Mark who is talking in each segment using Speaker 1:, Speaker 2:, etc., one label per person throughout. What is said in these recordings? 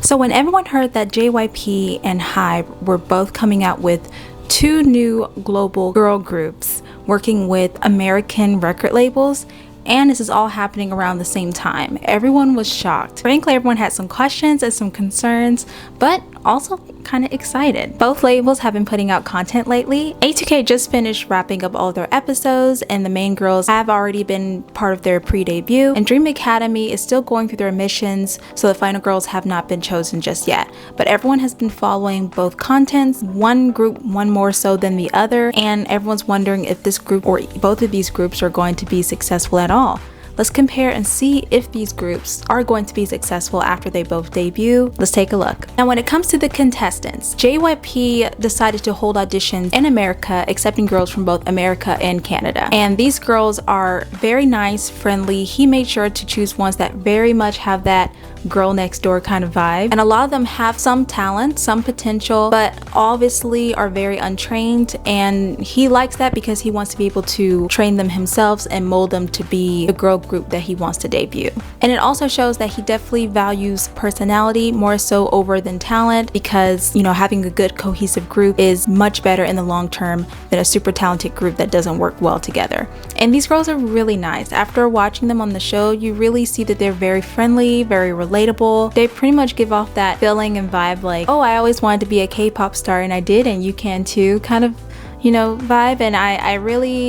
Speaker 1: So when everyone heard that JYP and HYBE were both coming out with 2 new global girl groups working with American record labels, and this is all happening around the same time, everyone was shocked. Frankly, everyone had some questions and some concerns, but also kind of excited. Both labels have been putting out content lately. A2K just finished wrapping up all their episodes, and the main girls have already been part of their pre-debut, and Dream Academy is still going through their missions, so the final girls have not been chosen just yet. But everyone has been following both contents, one group one more so than the other, and everyone's wondering if this group or both of these groups are going to be successful at all. Let's compare and see if these groups are going to be successful after they both debut. Let's take a look. Now, when it comes to the contestants, JYP decided to hold auditions in America, accepting girls from both America and Canada. And these girls are very nice, friendly. He made sure to choose ones that very much have that girl next door kind of vibe. And a lot of them have some talent, some potential, but obviously are very untrained. And he likes that because he wants to be able to train them himself and mold them to be the girl group that he wants to debut. And it also shows that he definitely values personality more so over than talent, because, you know, having a good cohesive group is much better in the long term than a super talented group that doesn't work well together. And these girls are really nice. After watching them on the show, you really see that they're very friendly, very relatable. They pretty much give off that feeling and vibe like, oh, I always wanted to be a K-pop star and I did, and you can too kind of, you know, vibe. And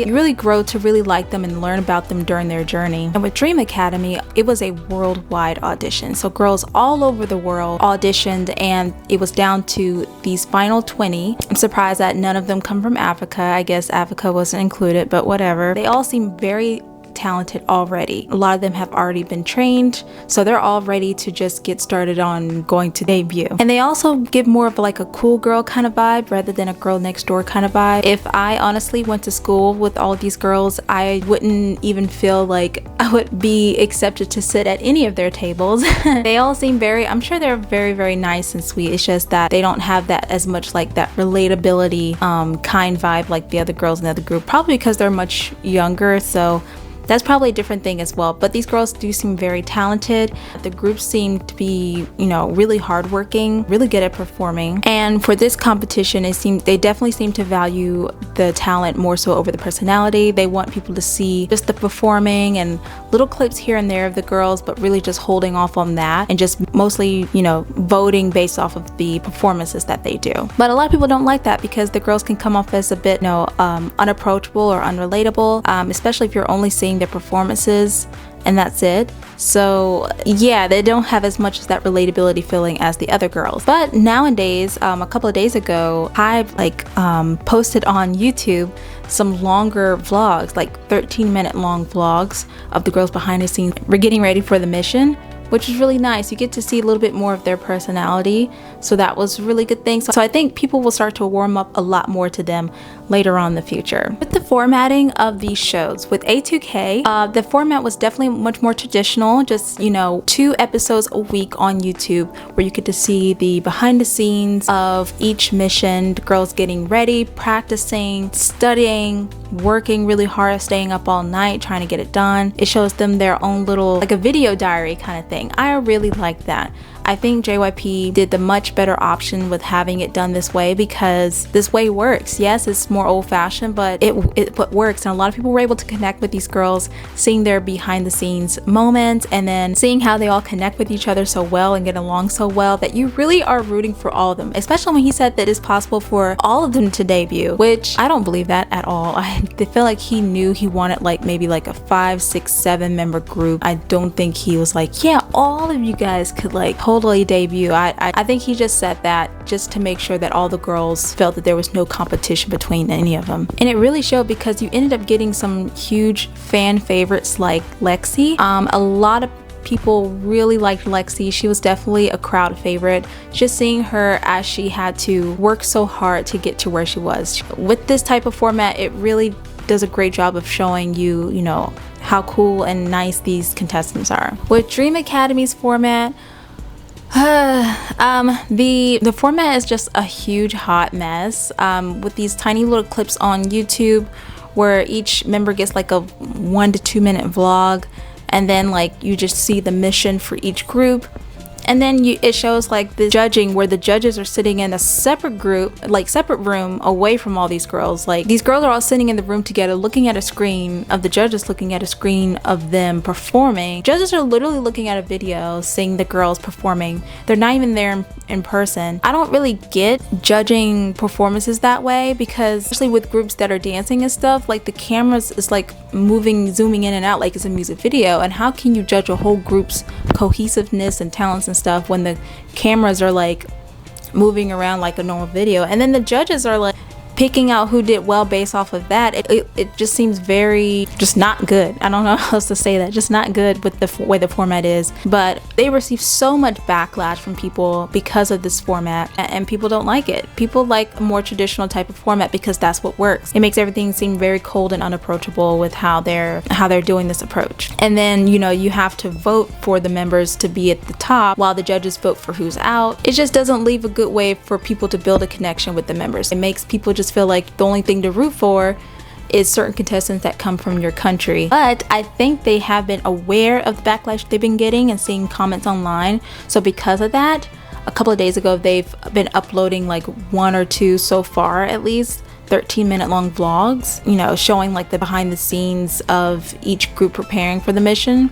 Speaker 1: you really grow to really like them and learn about them during their journey. And with Dream Academy, it was a worldwide audition. So girls all over the world auditioned, and it was down to these final 20. I'm surprised that none of them come from Africa. I guess Africa wasn't included, but whatever. They all seem very talented already. A lot of them have already been trained, so they're all ready to just get started on going to debut. And they also give more of like a cool girl kind of vibe rather than a girl next door kind of vibe. If I honestly went to school with all of these girls, I wouldn't even feel like I would be accepted to sit at any of their tables. They all seem I'm sure they're very, very nice and sweet. It's just that they don't have that as much like that relatability kind vibe like the other girls in the other group, probably because they're much younger, so that's probably a different thing as well. But these girls do seem very talented. The groups seem to be, you know, really hardworking, really good at performing. And for this competition, they definitely seem to value the talent more so over the personality. They want people to see just the performing and little clips here and there of the girls, but really just holding off on that and just mostly, you know, voting based off of the performances that they do. But a lot of people don't like that because the girls can come off as a bit, you know, unapproachable or unrelatable, especially if you're only seeing their performances and that's it. So yeah, they don't have as much as that relatability feeling as the other girls. But nowadays, a couple of days ago, I posted on YouTube some longer vlogs, like 13-minute long vlogs of the girls behind the scenes. We're getting ready for the mission, which is really nice. You get to see a little bit more of their personality, so that was a really good thing. So I think people will start to warm up a lot more to them later on in the future. With the formatting of these shows, with A2K, the format was definitely much more traditional, just, you know, 2 episodes a week on YouTube where you get to see the behind the scenes of each mission, the girls getting ready, practicing, studying, working really hard, staying up all night trying to get it done. It shows them their own little, like a video diary kind of thing. I really like that. I think JYP did the much better option with having it done this way, because this way works. Yes, it's more old-fashioned, but it works, and a lot of people were able to connect with these girls, seeing their behind the scenes moments and then seeing how they all connect with each other so well and get along so well that you really are rooting for all of them, especially when he said that it's possible for all of them to debut, which I don't believe that at all. I feel like he knew he wanted like maybe like a 5, 6, 7 member group. I don't think he was like, yeah, all of you guys could like totally debut. I think he just said that just to make sure that all the girls felt that there was no competition between any of them. And it really showed, because you ended up getting some huge fan favorites like Lexi. A lot of people really liked Lexi. She was definitely a crowd favorite. Just seeing her as she had to work so hard to get to where she was. With this type of format, it really does a great job of showing you, you know, how cool and nice these contestants are. With Dream Academy's format, the format is just a huge hot mess, with these tiny little clips on YouTube where each member gets like a 1 to 2 minute vlog, and then like you just see the mission for each group. And then it shows like the judging where the judges are sitting in a separate group, like separate room away from all these girls. Like these girls are all sitting in the room together looking at a screen of the judges, looking at a screen of them performing. Judges are literally looking at a video seeing the girls performing. They're not even there in person. I don't really get judging performances that way, because especially with groups that are dancing and stuff, like the cameras is like moving, zooming in and out like it's a music video, and how can you judge a whole group's cohesiveness and talents and stuff when the cameras are like moving around like a normal video, and then the judges are like picking out who did well based off of that? It just seems very just not good. I don't know how else to say that. Just not good with the way the format is. But they receive so much backlash from people because of this format, and people don't like it. People like a more traditional type of format because that's what works. It makes everything seem very cold and unapproachable with how they're doing this approach. And then, you know, you have to vote for the members to be at the top while the judges vote for who's out. It just doesn't leave a good way for people to build a connection with the members. It makes people just feel like the only thing to root for is certain contestants that come from your country. But I think they have been aware of the backlash they've been getting and seeing comments online. So because of that, a couple of days ago, they've been uploading like 1 or 2 so far, at least 13-minute long vlogs, you know, showing like the behind the scenes of each group preparing for the mission,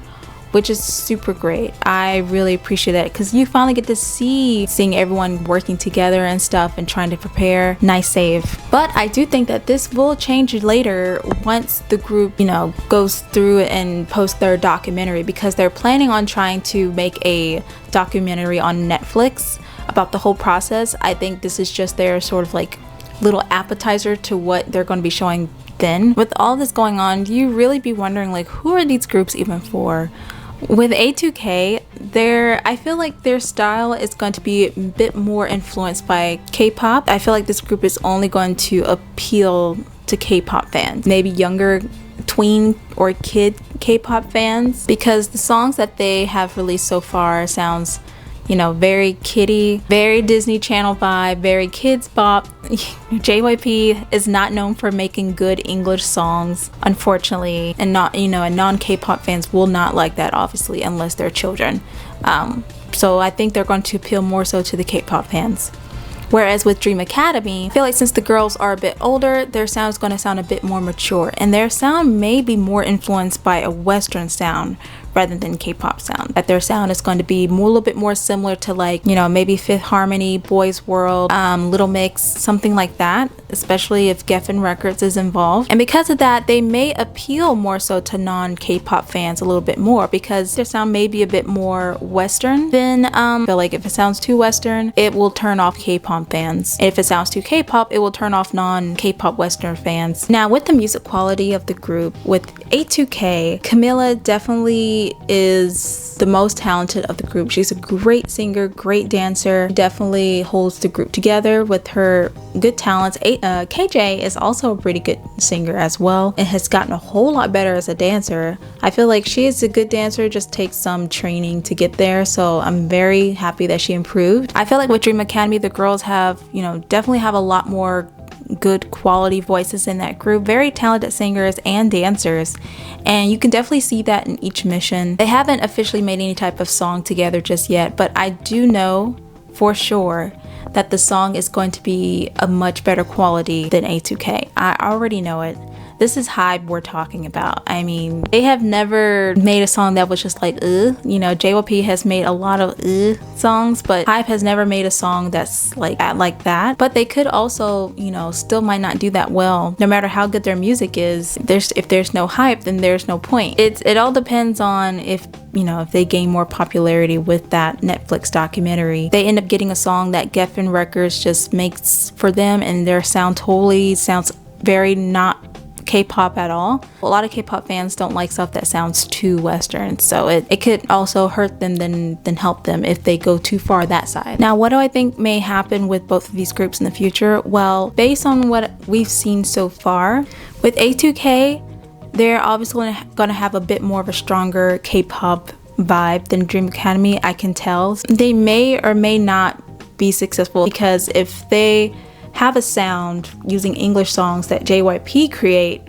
Speaker 1: which is super great. I really appreciate that, because you finally get to seeing everyone working together and stuff and trying to prepare. Nice save. But I do think that this will change later once the group, you know, goes through and post their documentary, because they're planning on trying to make a documentary on Netflix about the whole process. I think this is just their sort of like little appetizer to what they're going to be showing then. With all this going on, you really be wondering like, who are these groups even for? With A2K, I feel like their style is going to be a bit more influenced by K-pop. I feel like this group is only going to appeal to K-pop fans, maybe younger tween or kid K-pop fans, because the songs that they have released so far sounds, you know, very kiddie, very Disney Channel vibe, very kids bop. JYP is not known for making good English songs, unfortunately, and non-K-pop fans will not like that, obviously, unless they're children. So I think they're going to appeal more so to the K-pop fans. Whereas with Dream Academy, I feel like since the girls are a bit older, their sound is going to sound a bit more mature, and their sound may be more influenced by a Western sound rather than K-pop sound. That their sound is going to be a little bit more similar to, like, you know, maybe Fifth Harmony, Boys World, Little Mix, something like that, especially if Geffen Records is involved. And because of that, they may appeal more so to non-K-pop fans a little bit more, because their sound may be a bit more Western. Then I feel like if it sounds too Western, it will turn off K-pop fans. And if it sounds too K-pop, it will turn off non-K-pop Western fans. Now, with the music quality of the group, with A2K, Camilla definitely is the most talented of the group. She's a great singer, great dancer, definitely holds the group together with her good talents. KJ is also a pretty good singer as well, and has gotten a whole lot better as a dancer. I feel like she is a good dancer, just takes some training to get there, so I'm very happy that she improved. I feel like with Dream Academy, the girls have, you know, definitely have a lot more good quality voices in that group, very talented singers and dancers, and you can definitely see that in each mission. They haven't officially made any type of song together just yet, but I do know for sure that the song is going to be a much better quality than A2K. I already know it. This is Hybe we're talking about. I mean, they have never made a song that was just like, you know, JYP has made a lot of songs, but Hybe has never made a song that's like that. But they could also, you know, still might not do that well, no matter how good their music is. If there's no hype, then there's no point. It all depends on if, you know, if they gain more popularity with that Netflix documentary. They end up getting a song that Geffen Records just makes for them, and their sound totally sounds very not K-pop at all. A lot of K-pop fans don't like stuff that sounds too Western, so it could also hurt them than help them if they go too far that side. Now, what do I think may happen with both of these groups in the future? Well, based on what we've seen so far, with A2K, they're obviously going to have a bit more of a stronger K-pop vibe than Dream Academy. I can tell they may or may not be successful, because if they have a sound using English songs that JYP create,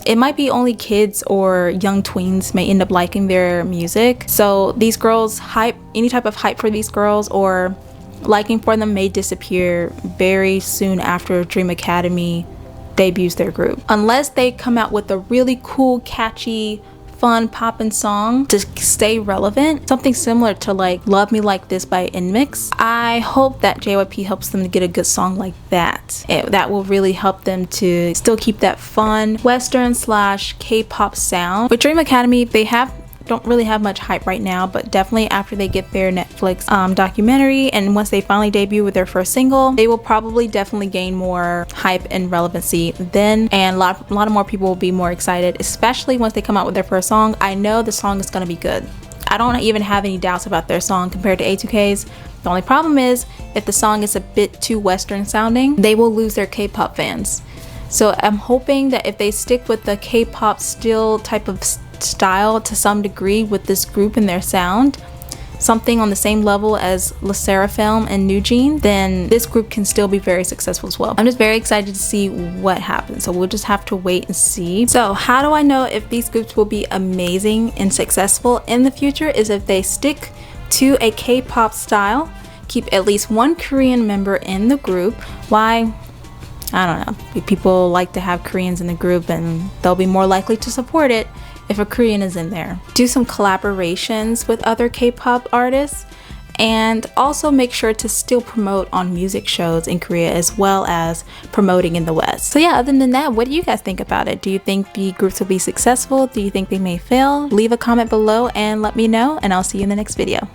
Speaker 1: it might be only kids or young tweens may end up liking their music. So these girls hype, any type of hype for these girls or liking for them may disappear very soon after Dream Academy debuts their group. Unless they come out with a really cool, catchy, fun poppin' song to stay relevant, something similar to like Love Me Like This by Inmix. I hope that JYP helps them to get a good song like that. That will really help them to still keep that fun Western / K-pop sound. With Dream Academy, they don't really have much hype right now, but definitely after they get their Netflix documentary and once they finally debut with their first single, they will probably definitely gain more hype and relevancy then, and a lot of more people will be more excited, especially once they come out with their first song. I know the song is going to be good. I don't even have any doubts about their song compared to A2K's. The only problem is if the song is a bit too Western sounding, they will lose their K-pop fans. So I'm hoping that if they stick with the K-pop still type of style to some degree with this group and their sound, something on the same level as LE SSERAFIM and NewJeans, then this group can still be very successful as well. I'm just very excited to see what happens, so we'll just have to wait and see. So how do I know if these groups will be amazing and successful in the future? Is if they stick to a K-pop style, keep at least one Korean member in the group. Why? I don't know. People like to have Koreans in the group and they'll be more likely to support it if a Korean is in there. Do some collaborations with other K-pop artists, and also make sure to still promote on music shows in Korea as well as promoting in the West. So yeah, other than that, what do you guys think about it? Do you think the groups will be successful? Do you think they may fail? Leave a comment below and let me know, and I'll see you in the next video.